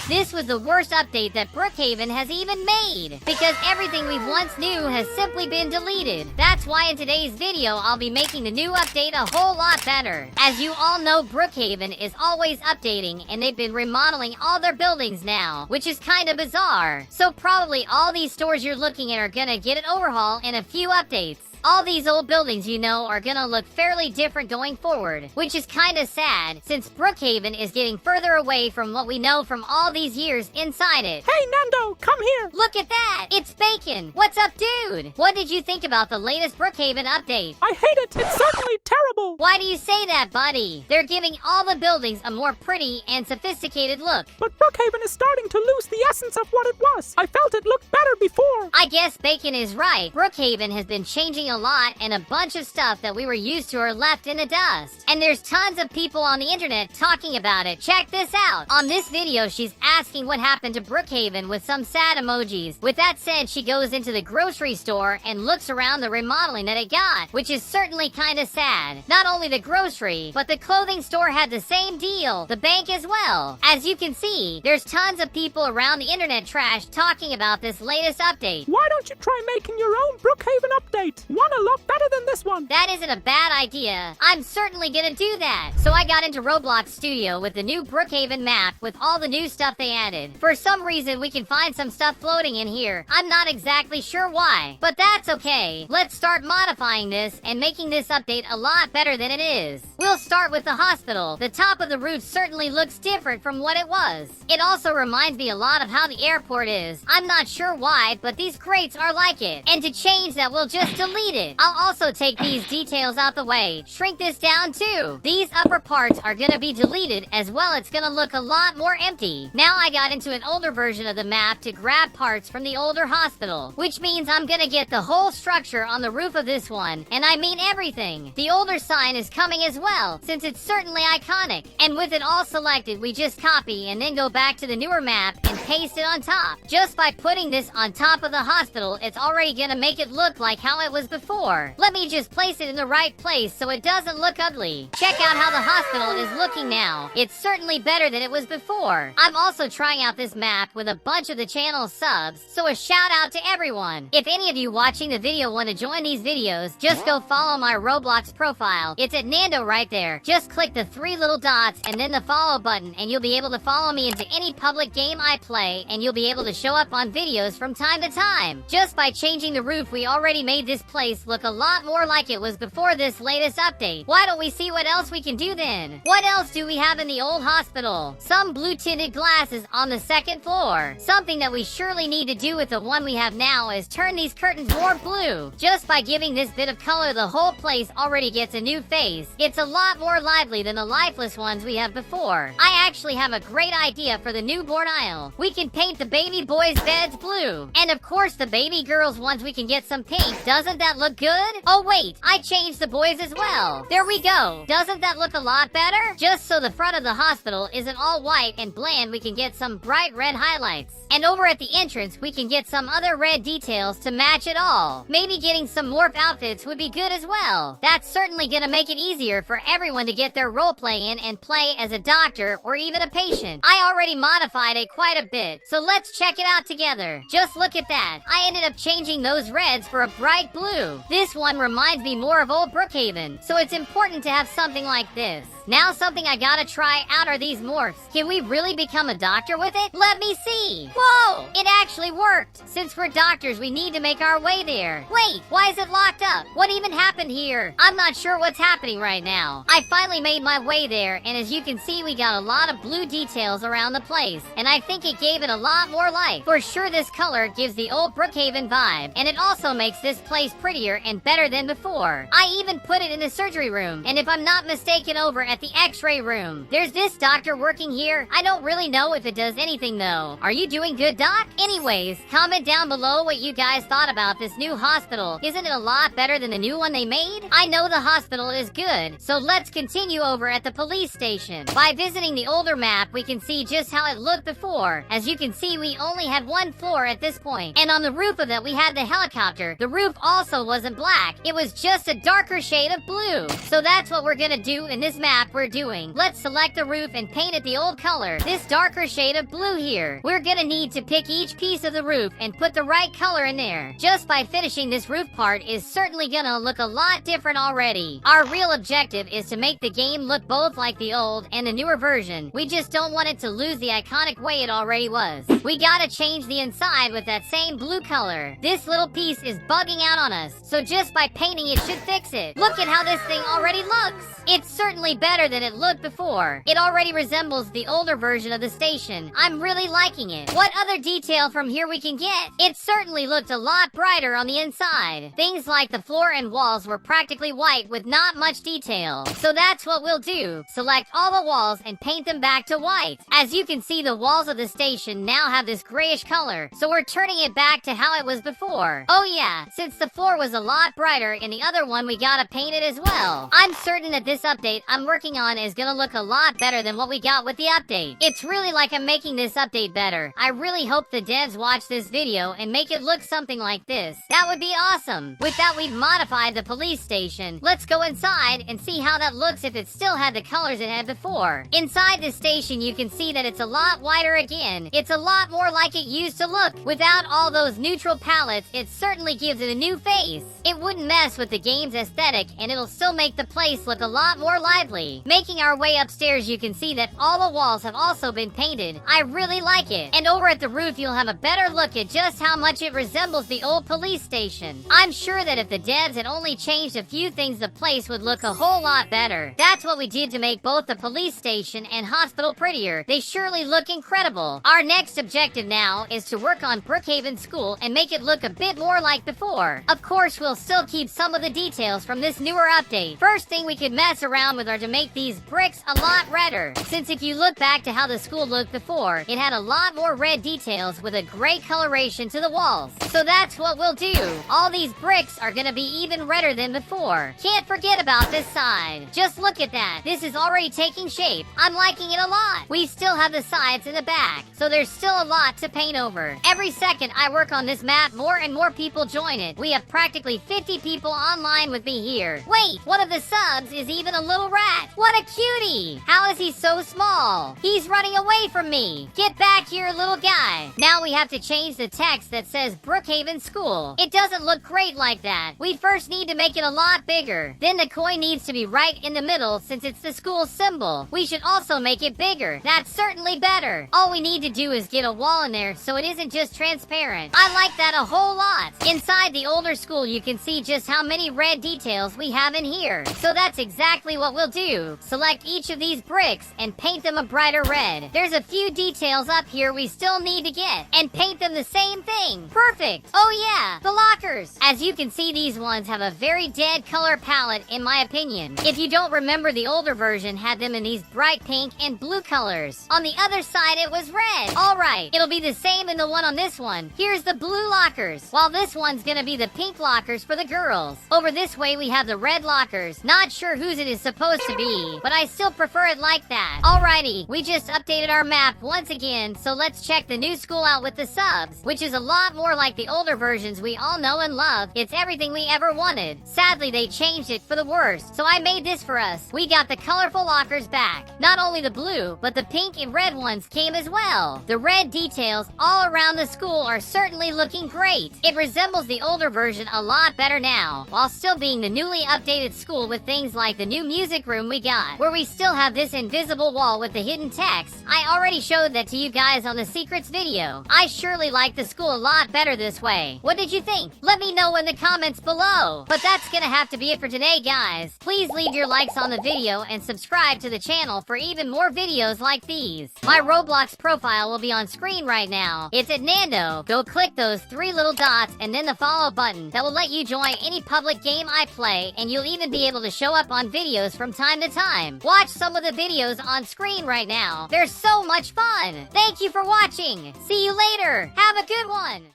This was the worst update that Brookhaven has even made, because everything we once knew has simply been deleted. That's why in today's video, I'll be making the new update a whole lot better. As you all know, Brookhaven is always updating, and they've been remodeling all their buildings now, which is kinda bizarre. So probably all these stores you're looking at are gonna get an overhaul and a few updates. All these old buildings, you know, are gonna look fairly different going forward, which is kinda sad, since Brookhaven is getting further away from what we know from all these years inside it. Hey, Nando, come here! Look at that! It's Bacon! What's up, dude? What did you think about the latest Brookhaven update? I hate it! It's certainly terrible! Why do you say that, buddy? They're giving all the buildings a more pretty and sophisticated look. But Brookhaven is starting to lose the essence of what it was. I felt it looked better before. I guess Bacon is right. Brookhaven has been changing a lot, and a bunch of stuff that we were used to are left in the dust. And there's tons of people on the internet talking about it. Check this out. On this video, she's asking what happened to Brookhaven with some sad emojis. With that said, she goes into the grocery store and looks around the remodeling that it got, which is certainly kinda sad. Not only the grocery, but the clothing store had the same deal. The bank as well. As you can see, there's tons of people around the internet trash talking about this latest update. Why don't you try making your own Brookhaven update? One a lot better than this one. That isn't a bad idea. I'm certainly gonna do that. So I got into Roblox Studio with the new Brookhaven map with all the new stuff they added. For some reason, we can find some stuff floating in here. I'm not exactly sure why, but that's okay. Let's start modifying this and making this update a lot better than it is. We'll start with the hospital. The top of the roof certainly looks different from what it was. It also reminds me a lot of how the airport is. I'm not sure why, but these crates are like it. And to change that, we'll just delete it. I'll also take these details out the way. Shrink this down too. These upper parts are gonna be deleted as well. It's gonna look a lot more empty. Now I got into an older version of the map to grab parts from the older hospital, which means I'm gonna get the whole structure on the roof of this one, and I mean everything. The older sign is coming as well, since it's certainly iconic. And with it all selected, we just copy and then go back to the newer map and paste it on top. Just by putting this on top of the hospital, it's already gonna make it look like how it was before. Let me just place it in the right place so it doesn't look ugly. Check out how the hospital is looking now. It's certainly better than it was before. I'm also trying out this map with a bunch of the channel's subs, so a shout out to everyone. If any of you watching the video want to join these videos, just go follow my Roblox profile. It's at Nando right there. Just click the 3 little dots and then the follow button, and you'll be able to follow me into any public game I play, and you'll be able to show up on videos from time to time. Just by changing the roof, we already made this place look a lot more like it was before this latest update. Why don't we see what else we can do then? What else do we have in the old hospital? Some blue tinted glasses on the 2nd floor. Something that we surely need to do with the one we have now is turn these curtains more blue. Just by giving this bit of color, the whole place already gets a new face. It's a lot more lively than the lifeless ones we have before. I actually have a great idea for the newborn aisle. We can paint the baby boys' beds blue. And of course the baby girls' ones we can get some pink. Doesn't that look good? Oh wait, I changed the boys as well. There we go. Doesn't that look a lot better? Just so the front of the hospital isn't all white and bland, we can get some bright red highlights. And over at the entrance, we can get some other red details to match it all. Maybe getting some morph outfits would be good as well. That's certainly gonna make it easier for everyone to get their roleplay in and play as a doctor or even a patient. I already modified it quite a bit, so let's check it out together. Just look at that. I ended up changing those reds for a bright blue. This one reminds me more of old Brookhaven, so it's important to have something like this. Now something I gotta try out are these morphs. Can we really become a doctor with it? Let me see. Whoa! It actually worked. Since we're doctors, we need to make our way there. Wait, why is it locked up? What even happened here? I'm not sure what's happening right now. I finally made my way there, and as you can see, we got a lot of blue details around the place, and I think it gave it a lot more life. For sure, this color gives the old Brookhaven vibe, and it also makes this place prettier and better than before. I even put it in the surgery room, and if I'm not mistaken, over at the x-ray room. There's this doctor working here. I don't really know if it does anything though. Are you doing good, Doc? Anyways, comment down below what you guys thought about this new hospital. Isn't it a lot better than the new one they made? I know the hospital is good, so let's continue over at the police station. By visiting the older map, we can see just how it looked before. As you can see, we only had 1 floor at this point. And on the roof of it, we had the helicopter. The roof also wasn't black. It was just a darker shade of blue. So that's what we're gonna do in this map map we're doing. Let's select the roof and paint it the old color, this darker shade of blue here. We're gonna need to pick each piece of the roof and put the right color in there. Just by finishing this roof part is certainly gonna look a lot different already. Our real objective is to make the game look both like the old and the newer version. We just don't want it to lose the iconic way it already was. We gotta change the inside with that same blue color. This little piece is bugging out on us, so just by painting it should fix it. Look at how this thing already looks. It's certainly better than it looked before. It already resembles the older version of the station. I'm really liking it. What other detail from here we can get? It certainly looked a lot brighter on the inside. Things like the floor and walls were practically white with not much detail. So that's what we'll do. Select all the walls and paint them back to white. As you can see, the walls of the station now have this grayish color, so we're turning it back to how it was before. Oh yeah, since the floor was a lot brighter in the other one, we gotta paint it as well. I'm certain that this update I'm working on is gonna look a lot better than what we got with the update. It's really like I'm making this update better. I really hope the devs watch this video and make it look something like this. That would be awesome. With that, we've modified the police station. Let's go inside and see how that looks if it still had the colors it had before. Inside the station, you can see that it's a lot whiter again. It's a lot more like it used to look. Without all those neutral palettes, it certainly gives it a new face. It wouldn't mess with the game's aesthetic, and it'll still make the place look a lot more lively. Making our way upstairs, you can see that all the walls have also been painted. I really like it. And over at the roof, you'll have a better look at just how much it resembles the old police station. I'm sure that if the devs had only changed a few things, the place would look a whole lot better. That's what we did to make both the police station and hospital prettier. They surely look incredible. Our next objective now is to work on Brookhaven School and make it look a bit more like before. Of course, we'll still keep some of the details from this newer update. First thing we could mess around with are to make these bricks a lot redder. Since if you look back to how the school looked before, it had a lot more red details with a gray coloration to the walls. So that's what we'll do. All these bricks are gonna be even redder than before. Can't forget about this side. Just look at that. This is already taking shape. I'm liking it a lot. We still have the sides and the back, so there's still a lot to paint over. Every second I work on this map, more and more people join it. We have practically 50 people online with me here. Wait, one of the subs is even a little rat. What a cutie! How is he so small? He's running away from me. Get back here, little guy. Now we have to change the text that says Brookhaven School. It doesn't look great like that. We first need to make it a lot bigger. Then the coin needs to be right in the middle since it's the school symbol. We should also make it bigger. That's certainly better. All we need to do is get a wall in there so it isn't just transparent. I like that a whole lot. Inside the older school, you can see just how many red details we have in here. So that's exactly what we'll do. Select each of these bricks and paint them a brighter red. There's a few details up here we still need to get and paint them the same thing. Perfect. Oh yeah, the lockers. As you can see, these ones have a very dead color palette in my opinion. If you don't remember, the older version had them in these bright pink and blue colors. On the other side, it was red. Alright, it'll be the same in the one on this one. Here's the blue lockers, while this one's gonna be the pink lockers for the girls. Over this way, we have the red lockers. Not sure whose it is supposed to be, but I still prefer it like that. Alrighty, we just updated our map once again, so let's check the new school out with the subs, which is a lot more like the older versions we all know and love. It's everything we ever wanted. Sadly, they changed it for the worst, so I made this for us. We got the colorful lockers back. Not only the blue, but the pink and red ones came as well. The red details all around the school are certainly looking great. It resembles the older version a lot better now, while still being the newly updated school with things like the new music room we got, where we still have this invisible wall with the hidden text. I already showed that to you guys on the secrets video. I surely like the school a lot better this way. What did you think? Let me know in the comments below. But that's gonna have to be it for today, guys. Please leave your likes on the video and subscribe to the channel for even more videos like these. My Roblox profile will be on screen right now. It's at Nando. Go click those 3 little dots and then the follow button. That will let you join any public game I play, and you'll even be able to show up on videos from time to time. Watch some of the videos on screen right now. They're so much fun. Thank you for watching. See you later. Have a good one.